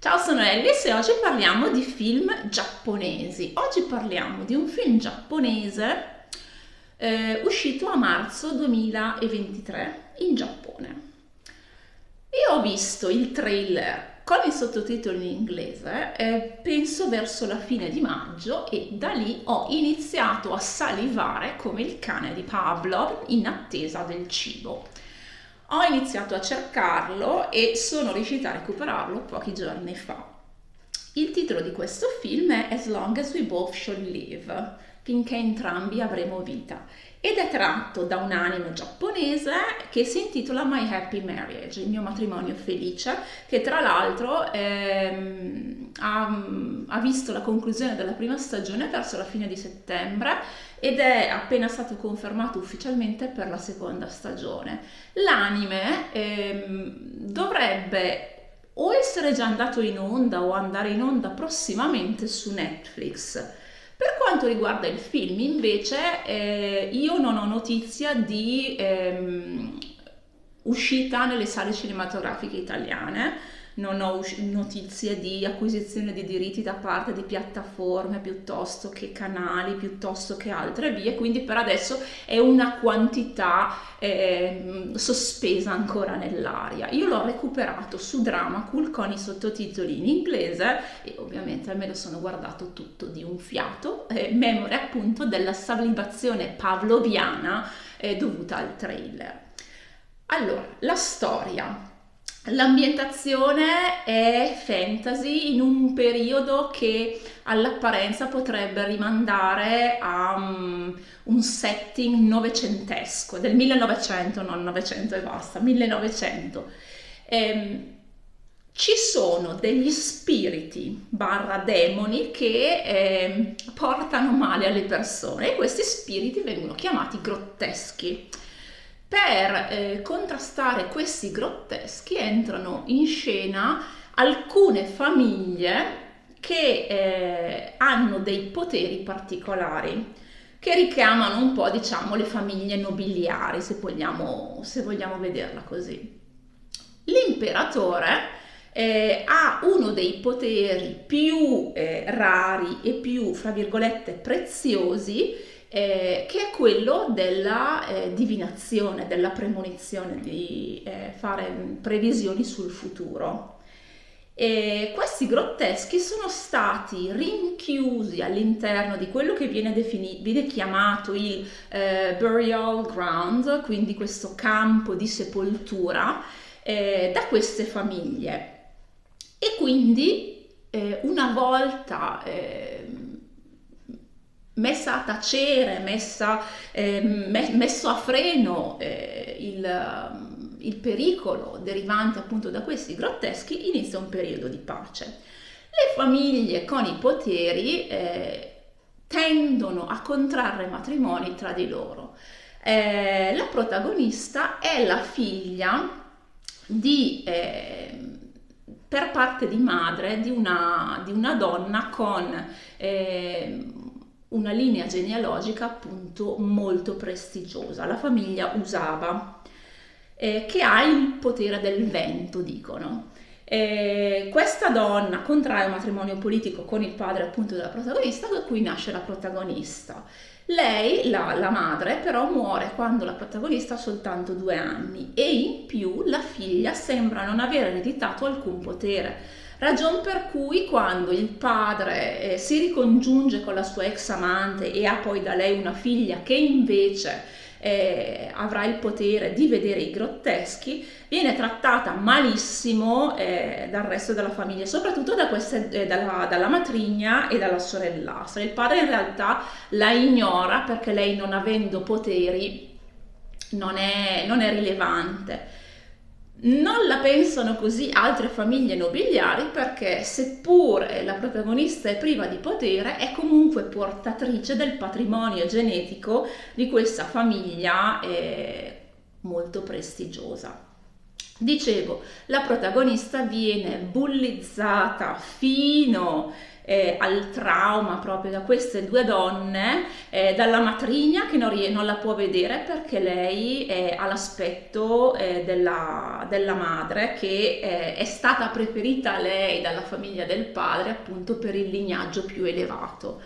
Ciao, sono Ellis e oggi parliamo di film giapponesi. Oggi parliamo di un film giapponese uscito a marzo 2023 in Giappone. Io ho visto il trailer con i sottotitoli in inglese, penso verso la fine di maggio, e da lì ho iniziato a salivare come il cane di Pablo in attesa del cibo. Ho iniziato a cercarlo e sono riuscita a recuperarlo pochi giorni fa. Il titolo di questo film è As Long as We Both Shall Live, finché entrambi avremo vita, ed è tratto da un anime giapponese che si intitola My Happy Marriage, il mio matrimonio felice, che tra l'altro ha visto la conclusione della prima stagione verso la fine di settembre ed è appena stato confermato ufficialmente per la seconda stagione. L'anime dovrebbe o essere già andato in onda o andare in onda prossimamente su Netflix. Per quanto riguarda il film, invece, io non ho notizia di uscita nelle sale cinematografiche italiane, non ho notizie di acquisizione di diritti da parte di piattaforme piuttosto che canali, piuttosto che altre vie, quindi per adesso è una quantità sospesa ancora nell'aria. Io l'ho recuperato su Dramacool con i sottotitoli in inglese e ovviamente me lo sono guardato tutto di un fiato, memore appunto della salivazione pavloviana dovuta al trailer. Allora, la storia. L'ambientazione è fantasy in un periodo che all'apparenza potrebbe rimandare a un setting novecentesco, del 1900, non 900 e basta, 1900. Ci sono degli spiriti barra demoni che portano male alle persone e questi spiriti vengono chiamati grotteschi. Per contrastare questi grotteschi entrano in scena alcune famiglie che hanno dei poteri particolari che richiamano un po', diciamo, le famiglie nobiliari, se vogliamo vederla così. L'imperatore ha uno dei poteri più rari e più, fra virgolette, preziosi, che è quello della divinazione, della premonizione, di fare previsioni sul futuro. E questi grotteschi sono stati rinchiusi all'interno di quello che viene chiamato il burial ground, quindi questo campo di sepoltura, da queste famiglie. E quindi una volta messa a tacere, messo a freno il pericolo derivante appunto da questi grotteschi, inizia un periodo di pace. Le famiglie con i poteri tendono a contrarre matrimoni tra di loro. La protagonista è la figlia per parte di madre di una donna con una linea genealogica appunto molto prestigiosa, la famiglia Usaba, che ha il potere del vento, dicono. Questa donna contrae un matrimonio politico con il padre appunto della protagonista, da cui nasce la protagonista. Lei, la madre, però muore quando la protagonista ha soltanto 2 anni e in più la figlia sembra non aver ereditato alcun potere. Ragion per cui quando il padre si ricongiunge con la sua ex amante e ha poi da lei una figlia che invece avrà il potere di vedere i grotteschi, viene trattata malissimo dal resto della famiglia, soprattutto dalla matrigna e dalla sorellastra. Il padre in realtà la ignora perché lei, non avendo poteri, non è rilevante. Non la pensano così altre famiglie nobiliari perché, seppur la protagonista è priva di potere, è comunque portatrice del patrimonio genetico di questa famiglia molto prestigiosa. Dicevo, la protagonista viene bullizzata fino al trauma proprio da queste due donne, dalla matrigna che non la può vedere perché lei ha l'aspetto della madre che è stata preferita a lei dalla famiglia del padre appunto per il lignaggio più elevato.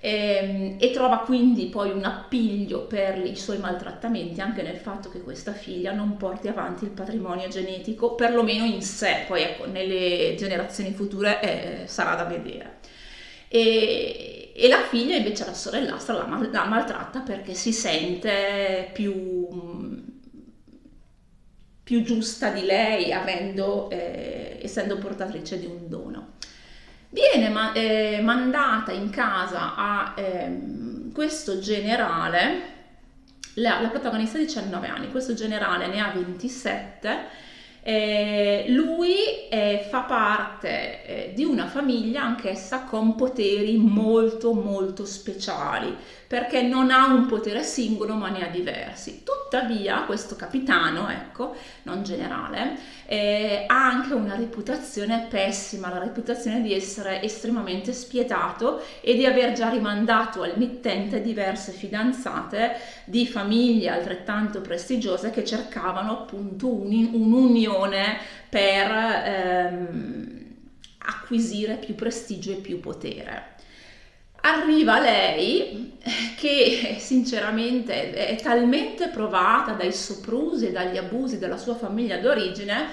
E trova quindi poi un appiglio per i suoi maltrattamenti anche nel fatto che questa figlia non porti avanti il patrimonio genetico, perlomeno in sé, poi ecco, nelle generazioni future sarà da vedere. E la figlia invece, la sorellastra, la maltratta perché si sente più giusta di lei, essendo portatrice di un dono. Viene mandata in casa a questo generale, la protagonista ha 19 anni, questo generale ne ha 27. Lui fa parte di una famiglia anch'essa con poteri molto molto speciali, perché non ha un potere singolo ma ne ha diversi. Tuttavia questo capitano, ecco, non generale, ha anche una reputazione pessima, la reputazione di essere estremamente spietato e di aver già rimandato al mittente diverse fidanzate di famiglie altrettanto prestigiose che cercavano appunto un'unione per acquisire più prestigio e più potere. Arriva lei che sinceramente è talmente provata dai soprusi e dagli abusi della sua famiglia d'origine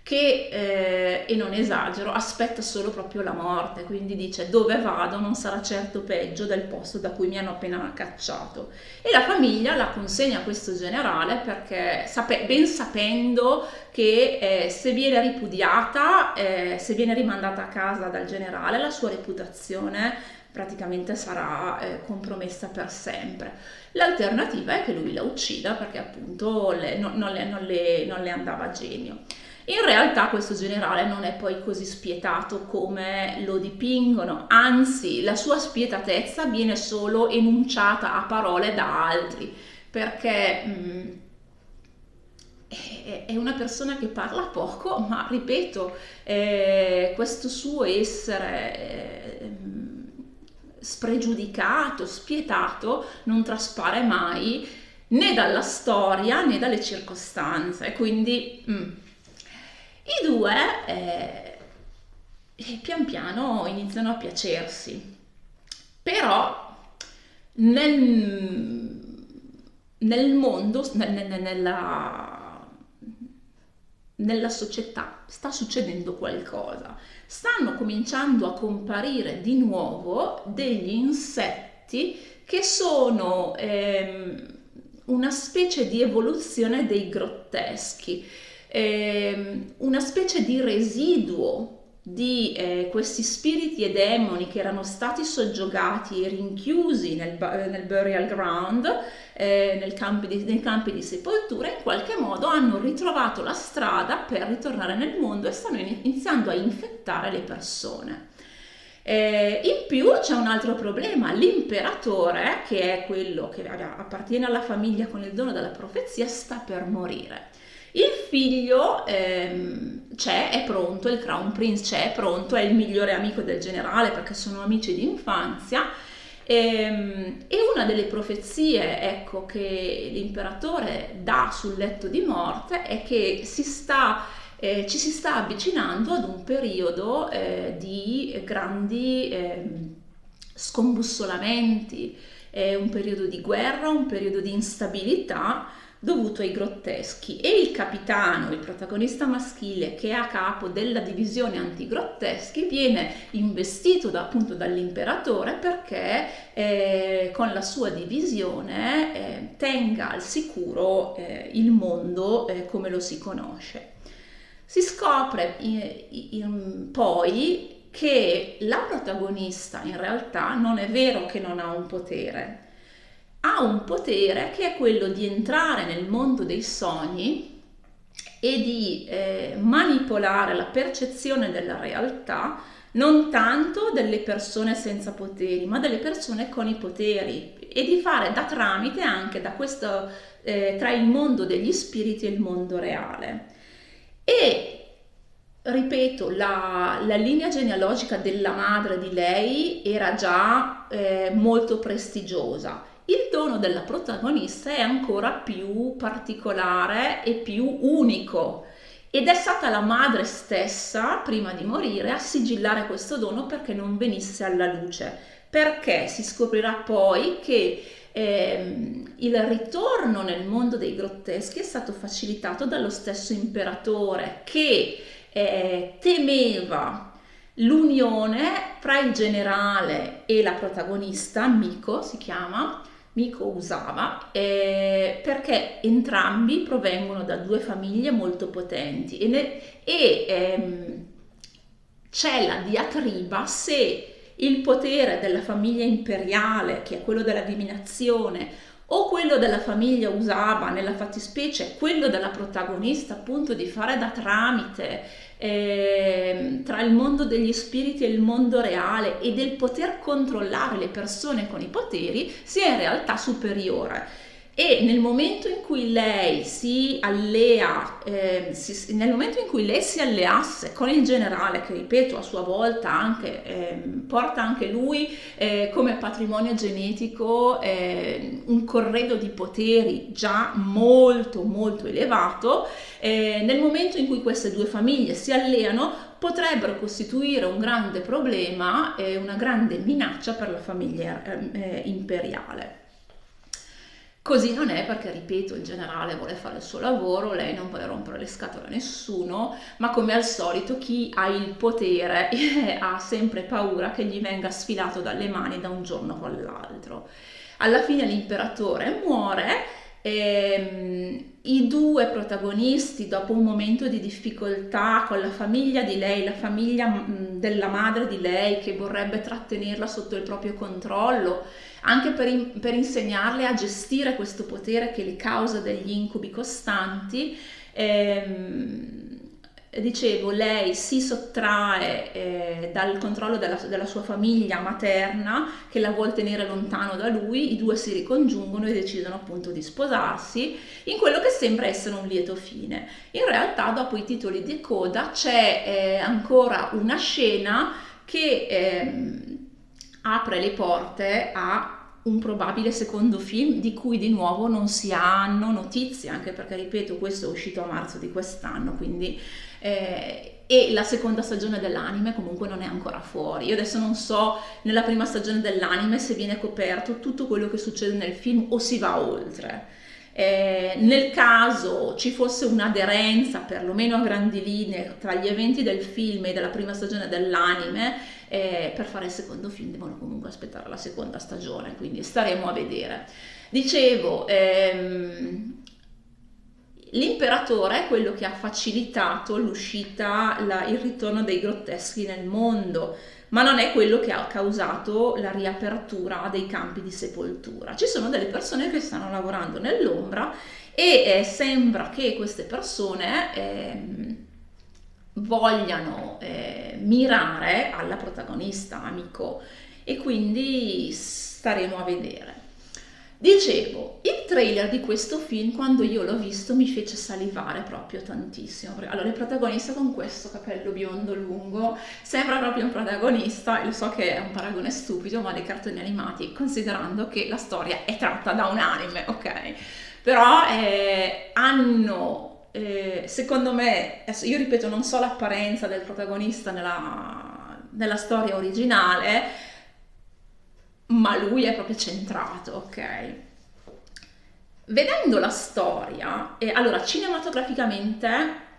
che, e non esagero, aspetta solo proprio la morte, quindi dice: dove vado non sarà certo peggio del posto da cui mi hanno appena cacciato. E la famiglia la consegna a questo generale perché ben sapendo che se viene ripudiata, se viene rimandata a casa dal generale, la sua reputazione praticamente sarà compromessa per sempre. L'alternativa è che lui la uccida perché appunto non le andava a genio. In realtà questo generale non è poi così spietato come lo dipingono, anzi la sua spietatezza viene solo enunciata a parole da altri, perché è una persona che parla poco, ma ripeto, questo suo essere spregiudicato, spietato, non traspare mai né dalla storia né dalle circostanze, quindi i due pian piano iniziano a piacersi, però nel mondo, nella società sta succedendo qualcosa. Stanno cominciando a comparire di nuovo degli insetti che sono una specie di evoluzione dei grotteschi, una specie di residuo di questi spiriti e demoni che erano stati soggiogati e rinchiusi nel burial ground, nei campi di sepoltura. In qualche modo hanno ritrovato la strada per ritornare nel mondo e stanno iniziando a infettare le persone. In più c'è un altro problema: l'imperatore, che è quello che appartiene alla famiglia con il dono della profezia, sta per morire. Il figlio c'è, è pronto, il Crown Prince c'è, è pronto, è il migliore amico del generale perché sono amici di infanzia, e una delle profezie, ecco, che l'imperatore dà sul letto di morte è che ci si sta avvicinando ad un periodo di grandi scombussolamenti, un periodo di guerra, un periodo di instabilità dovuto ai grotteschi, e il capitano, il protagonista maschile che è a capo della divisione antigrotteschi, viene investito appunto dall'imperatore perché con la sua divisione tenga al sicuro il mondo come lo si conosce. Si scopre poi che la protagonista in realtà non è vero che non ha un potere. Ha un potere che è quello di entrare nel mondo dei sogni e di manipolare la percezione della realtà, non tanto delle persone senza poteri, ma delle persone con i poteri, e di fare da tramite anche da questo, tra il mondo degli spiriti e il mondo reale. E ripeto, la linea genealogica della madre di lei era già molto prestigiosa. Il dono della protagonista è ancora più particolare e più unico. Ed è stata la madre stessa, prima di morire, a sigillare questo dono perché non venisse alla luce. Perché si scoprirà poi che il ritorno nel mondo dei grotteschi è stato facilitato dallo stesso imperatore che temeva l'unione fra il generale e la protagonista, Miko si chiama, Miko Usava, perché entrambi provengono da due famiglie molto potenti c'è la diatriba se il potere della famiglia imperiale, che è quello della divinazione, o quello della famiglia Usaba, nella fattispecie quello della protagonista, appunto di fare da tramite tra il mondo degli spiriti e il mondo reale e del poter controllare le persone con i poteri, sia in realtà superiore. E nel momento in cui lei si allea, nel momento in cui lei si alleasse con il generale, che ripeto a sua volta anche, porta anche lui come patrimonio genetico un corredo di poteri già molto molto elevato, nel momento in cui queste due famiglie si alleano potrebbero costituire un grande problema e una grande minaccia per la famiglia imperiale. Così non è perché, ripeto, il generale vuole fare il suo lavoro, lei non vuole rompere le scatole a nessuno, ma come al solito chi ha il potere ha sempre paura che gli venga sfilato dalle mani da un giorno con l'altro. Alla fine l'imperatore muore. I due protagonisti, dopo un momento di difficoltà con la famiglia di lei, la famiglia della madre di lei che vorrebbe trattenerla sotto il proprio controllo, anche per insegnarle a gestire questo potere che le causa degli incubi costanti, dicevo, lei si sottrae dal controllo della sua famiglia materna che la vuol tenere lontano da lui, i due si ricongiungono e decidono appunto di sposarsi in quello che sembra essere un lieto fine. In realtà dopo i titoli di coda c'è ancora una scena che apre le porte a un probabile secondo film di cui di nuovo non si hanno notizie, anche perché ripeto questo è uscito a marzo di quest'anno, quindi e la seconda stagione dell'anime comunque non è ancora fuori. Io adesso non so nella prima stagione dell'anime se viene coperto tutto quello che succede nel film o si va oltre. Nel caso ci fosse un'aderenza, perlomeno a grandi linee, tra gli eventi del film e della prima stagione dell'anime, per fare il secondo film devono comunque aspettare la seconda stagione, quindi staremo a vedere. Dicevo, l'imperatore è quello che ha facilitato l'uscita, il ritorno dei grotteschi nel mondo, ma non è quello che ha causato la riapertura dei campi di sepoltura. Ci sono delle persone che stanno lavorando nell'ombra e sembra che queste persone vogliano mirare alla protagonista, Miko, e quindi staremo a vedere. Dicevo, il trailer di questo film quando io l'ho visto mi fece salivare proprio tantissimo. Allora, il protagonista con questo capello biondo lungo sembra proprio un protagonista, e lo so che è un paragone stupido, ma dei cartoni animati, considerando che la storia è tratta da un anime, ok? Però hanno, secondo me, adesso io ripeto, non so l'apparenza del protagonista nella storia originale, ma lui è proprio centrato, ok? Vedendo la storia, allora cinematograficamente,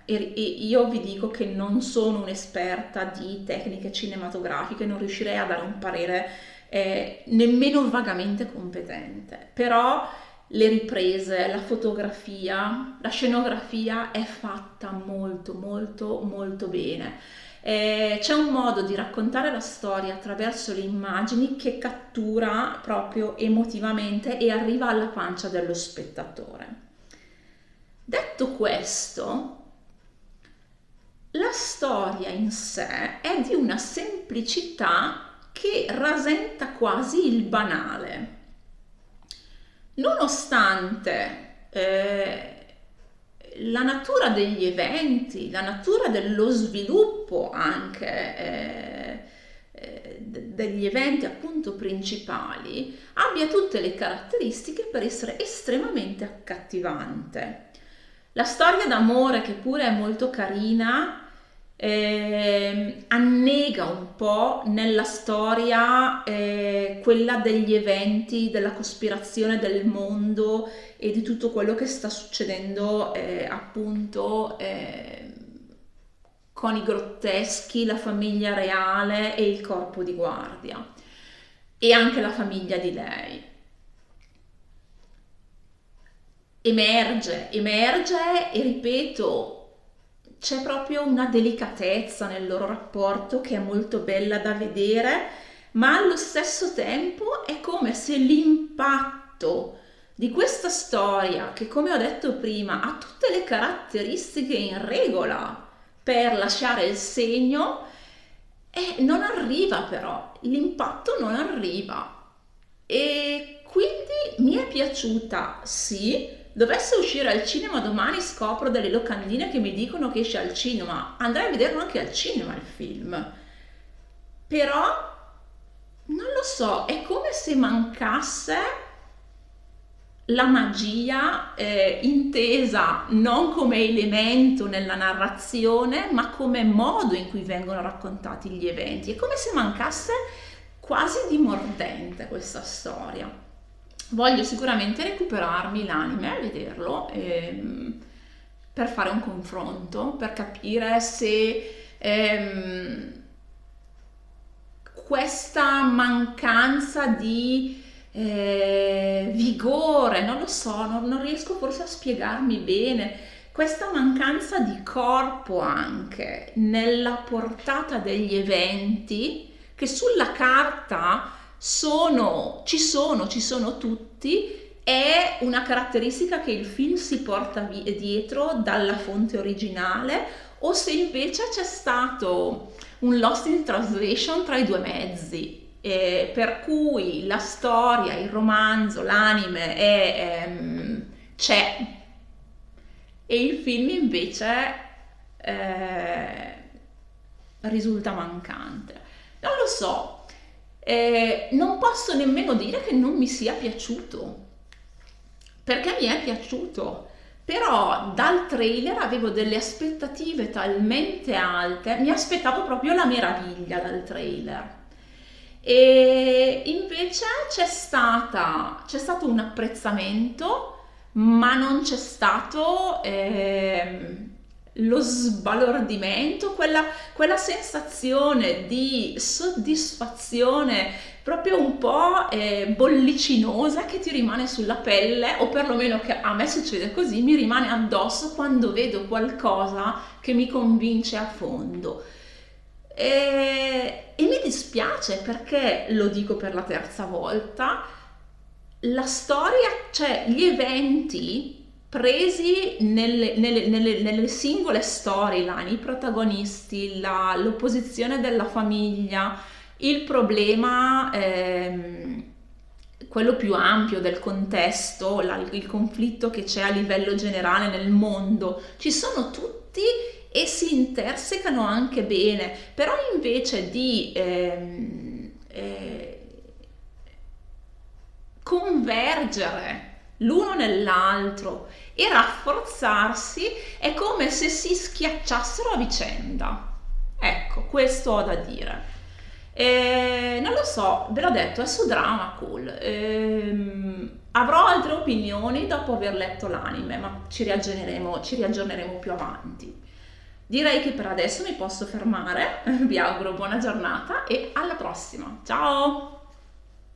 e io vi dico che non sono un'esperta di tecniche cinematografiche, non riuscirei a dare un parere nemmeno vagamente competente, però le riprese, la fotografia, la scenografia è fatta molto molto molto bene. C'è un modo di raccontare la storia attraverso le immagini che cattura proprio emotivamente e arriva alla pancia dello spettatore. Detto questo, la storia in sé è di una semplicità che rasenta quasi il banale. Nonostante la natura degli eventi, la natura dello sviluppo anche degli eventi appunto principali abbia tutte le caratteristiche per essere estremamente accattivante. La storia d'amore, che pure è molto carina, annega un po' nella storia quella degli eventi, della cospirazione del mondo e di tutto quello che sta succedendo appunto con i grotteschi, la famiglia reale e il corpo di guardia e anche la famiglia di lei. Emerge e ripeto, c'è proprio una delicatezza nel loro rapporto che è molto bella da vedere, ma allo stesso tempo è come se l'impatto di questa storia, che come ho detto prima ha tutte le caratteristiche in regola per lasciare il segno, non arriva però, l'impatto non arriva. E quindi mi è piaciuta, sì. Dovesse uscire al cinema domani, scopro delle locandine che mi dicono che esce al cinema, andrei a vederlo anche al cinema il film, però non lo so, è come se mancasse la magia intesa non come elemento nella narrazione, ma come modo in cui vengono raccontati gli eventi. È come se mancasse quasi di mordente questa storia. Voglio sicuramente recuperarmi l'anime e vederlo per fare un confronto, per capire se questa mancanza di vigore, non lo so, non riesco forse a spiegarmi bene, questa mancanza di corpo anche nella portata degli eventi che sulla carta ci sono tutti, è una caratteristica che il film si porta dietro dalla fonte originale, o se invece c'è stato un lost in translation tra i due mezzi, per cui la storia, il romanzo, l'anime c'è e il film invece risulta mancante. Non lo so. Non posso nemmeno dire che non mi sia piaciuto, perché mi è piaciuto, però dal trailer avevo delle aspettative talmente alte, mi aspettavo proprio la meraviglia dal trailer, e invece c'è stato un apprezzamento, ma non c'è stato lo sbalordimento, quella sensazione di soddisfazione proprio un po' bollicinosa che ti rimane sulla pelle, o perlomeno che a me succede così, mi rimane addosso quando vedo qualcosa che mi convince a fondo. E mi dispiace, perché lo dico per la terza volta, la storia, cioè gli eventi presi nelle singole storyline, i protagonisti, l'opposizione della famiglia, il problema, quello più ampio del contesto, il conflitto che c'è a livello generale nel mondo, ci sono tutti e si intersecano anche bene, però invece di convergere l'uno nell'altro e rafforzarsi, è come se si schiacciassero a vicenda. Ecco, questo ho da dire. Non lo so, ve l'ho detto, è su Dramacool. Avrò altre opinioni dopo aver letto l'anime, ma ci riaggiorneremo più avanti. Direi che per adesso mi posso fermare, vi auguro buona giornata e alla prossima, ciao!